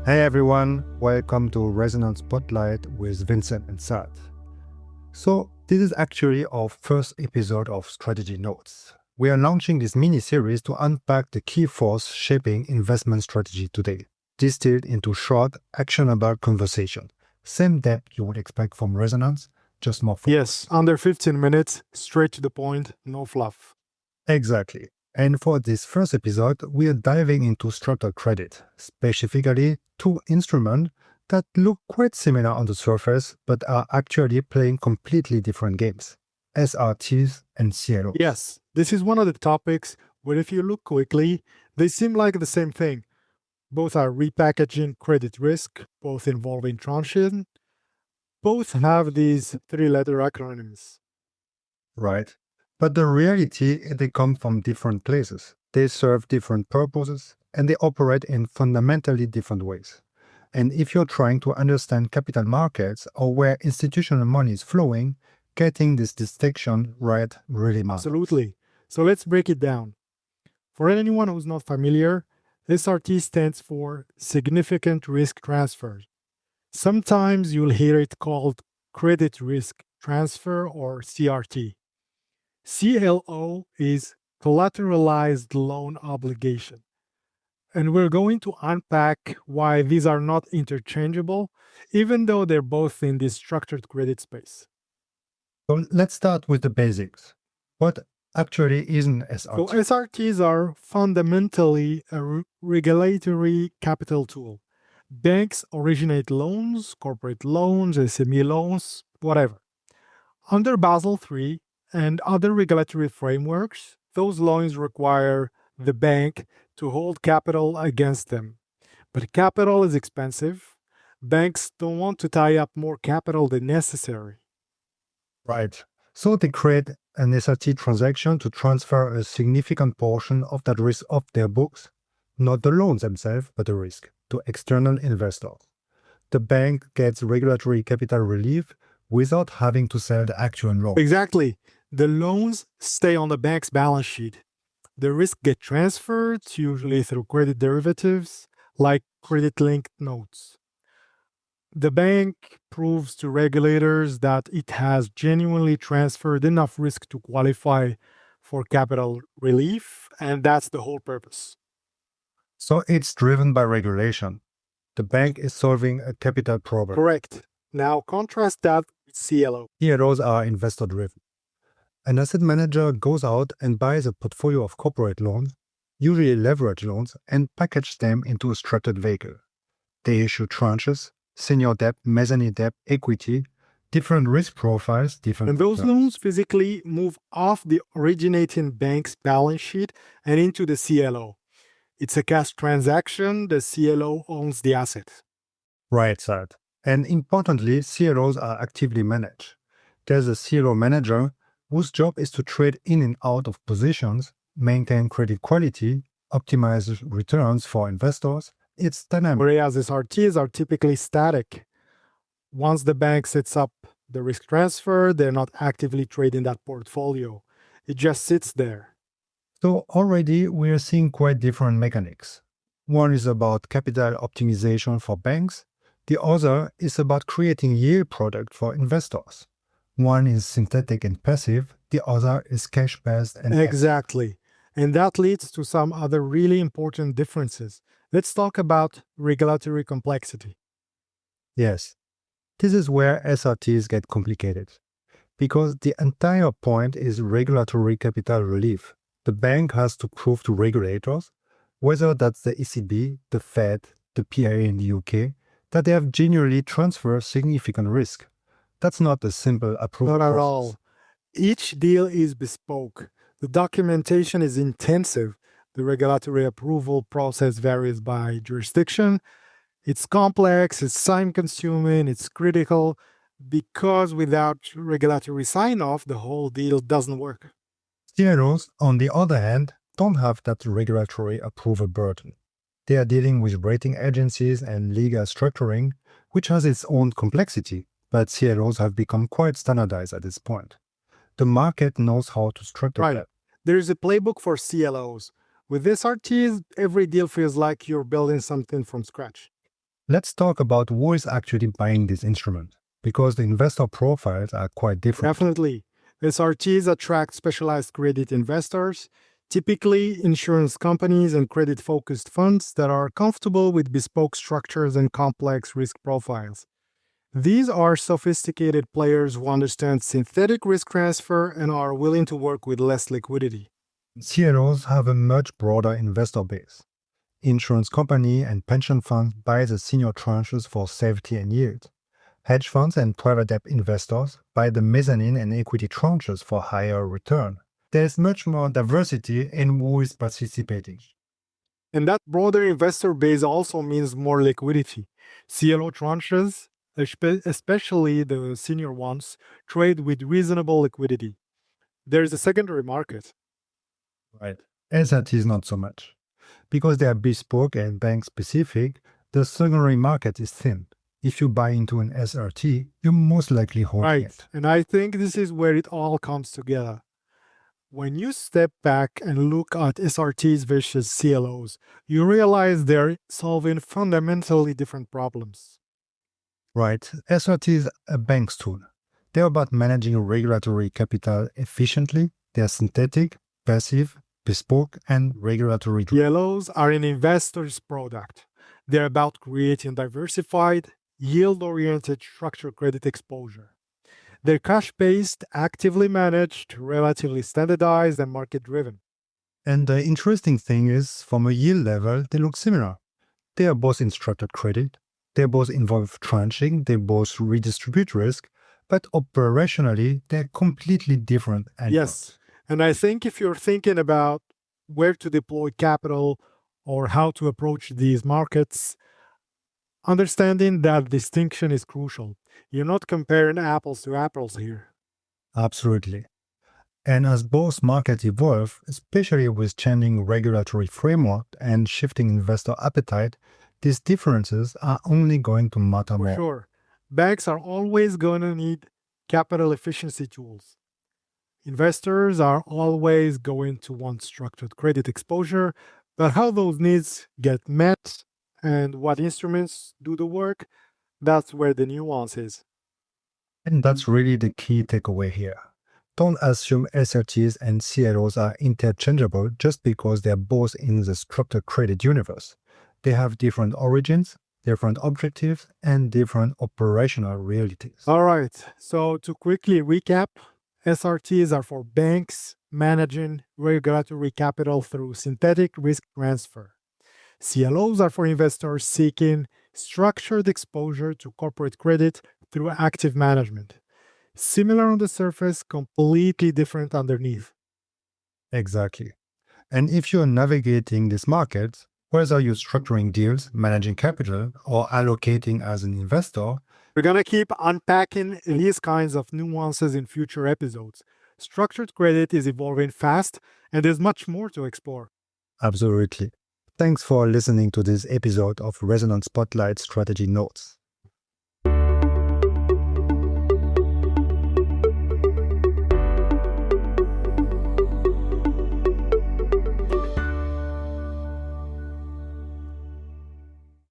Hey everyone, welcome to Resonanz Spotlight with Vincent and Saâd. So, this is actually our first episode of Strategy Notes. We are launching this mini-series to unpack the key force shaping investment strategy today, distilled into short, actionable conversation. Same depth you would expect from Resonanz, just more focus. Yes, under 15 minutes, straight to the point, no fluff. Exactly. And for this first episode, we are diving into structured credit, specifically two instruments that look quite similar on the surface but are actually playing completely different games: SRTs and CLOs. Yes, this is one of the topics where if you look quickly, they seem like the same thing. Both are repackaging credit risk, both involving tranches, both have these three-letter acronyms. Right. But the reality is they come from different places. They serve different purposes and they operate in fundamentally different ways. And if you're trying to understand capital markets or where institutional money is flowing, getting this distinction right really matters. Absolutely. So let's break it down. For anyone who's not familiar, SRT stands for Significant Risk Transfer. Sometimes you'll hear it called Credit Risk Transfer or CRT. CLO is Collateralized Loan Obligation. And we're going to unpack why these are not interchangeable, even though they're both in the structured credit space. So let's start with the basics. What actually is an SRT? So SRTs are fundamentally a regulatory capital tool. Banks originate loans, corporate loans, SME loans, whatever. Under Basel III and other regulatory frameworks, those loans require the bank to hold capital against them. But capital is expensive. Banks don't want to tie up more capital than necessary. Right. So they create an SRT transaction to transfer a significant portion of that risk off their books, not the loans themselves, but the risk, to external investors. The bank gets regulatory capital relief without having to sell the actual loan. Exactly. The loans stay on the bank's balance sheet. The risk gets transferred, usually through credit derivatives, like credit-linked notes. The bank proves to regulators that it has genuinely transferred enough risk to qualify for capital relief, and that's the whole purpose. So it's driven by regulation. The bank is solving a capital problem. Correct. Now contrast that with CLO. CLOs are investor driven. An asset manager goes out and buys a portfolio of corporate loans, usually leverage loans, and package them into a structured vehicle. They issue tranches, senior debt, mezzanine debt, equity, different risk profiles, different. And those loans physically move off the originating bank's balance sheet and into the CLO. It's a cash transaction. The CLO owns the asset. Right, Saâd. And importantly, CLOs are actively managed. There's a CLO manager whose job is to trade in and out of positions, maintain credit quality, optimize returns for investors. It's dynamic. Whereas SRTs are typically static. Once the bank sets up the risk transfer, they're not actively trading that portfolio. It just sits there. So already we are seeing quite different mechanics. One is about capital optimization for banks. The other is about creating yield product for investors. One is synthetic and passive. The other is cash-based and Exactly. And that leads to some other really important differences. Let's talk about regulatory complexity. Yes, this is where SRTs get complicated. Because the entire point is regulatory capital relief. The bank has to prove to regulators, whether that's the ECB, the Fed, the PIA in the UK, that they have genuinely transferred significant risk. That's not a simple approval Not at process. all. Each deal is bespoke. The documentation is intensive. The regulatory approval process varies by jurisdiction. It's complex, it's time-consuming, it's critical, because without regulatory sign-off, the whole deal doesn't work. CLOs, on the other hand, don't have that regulatory approval burden. They are dealing with rating agencies and legal structuring, which has its own complexity, but CLOs have become quite standardized at this point. The market knows how to structure that. There is a playbook for CLOs. With SRTs, every deal feels like you're building something from scratch. Let's talk about who is actually buying this instrument, because the investor profiles are quite different. Definitely. SRTs attract specialized credit investors, typically insurance companies and credit focused funds that are comfortable with bespoke structures and complex risk profiles. These are sophisticated players who understand synthetic risk transfer and are willing to work with less liquidity. CLOs have a much broader investor base. Insurance company and pension funds buy the senior tranches for safety and yield. Hedge funds and private debt investors buy the mezzanine and equity tranches for higher return. There's much more diversity in who is participating. And that broader investor base also means more liquidity. CLO tranches, especially the senior ones, trade with reasonable liquidity. There's a secondary market. Right. SRTs not so much. Because they are bespoke and bank specific, the secondary market is thin. If you buy into an SRT, you're most likely holding it. And I think this is where it all comes together. When you step back and look at SRTs versus CLOs, you realize they're solving fundamentally different problems. Right. SRT is a bank's tool. They're about managing regulatory capital efficiently. They're synthetic, passive, bespoke, and regulatory driven. CLOs are an investor's product. They're about creating diversified, yield-oriented structured credit exposure. They're cash-based, actively managed, relatively standardized, and market-driven. And the interesting thing is, from a yield level, they look similar. They are both in structured credit. They both involve tranching. They both redistribute risk. But operationally, they're completely different animals. Yes, and I think if you're thinking about where to deploy capital or how to approach these markets, understanding that distinction is crucial. You're not comparing apples to apples here. Absolutely. And as both markets evolve, especially with changing regulatory framework and shifting investor appetite, these differences are only going to matter For more. sure, banks are always going to need capital efficiency tools. Investors are always going to want structured credit exposure, but how those needs get met and what instruments do the work, that's where the nuance is. And that's really the key takeaway here. Don't assume SRTs and CLOs are interchangeable just because they're both in the structured credit universe. They have different origins, different objectives, and different operational realities. All right, so to quickly recap, SRTs are for banks managing regulatory capital through synthetic risk transfer. CLOs are for investors seeking structured exposure to corporate credit through active management. Similar on the surface, completely different underneath. Exactly. And if you're navigating this market, whether you're structuring deals, managing capital, or allocating as an investor, we're going to keep unpacking these kinds of nuances in future episodes. Structured credit is evolving fast, and there's much more to explore. Absolutely. Thanks for listening to this episode of Resonanz Spotlight Strategy Notes.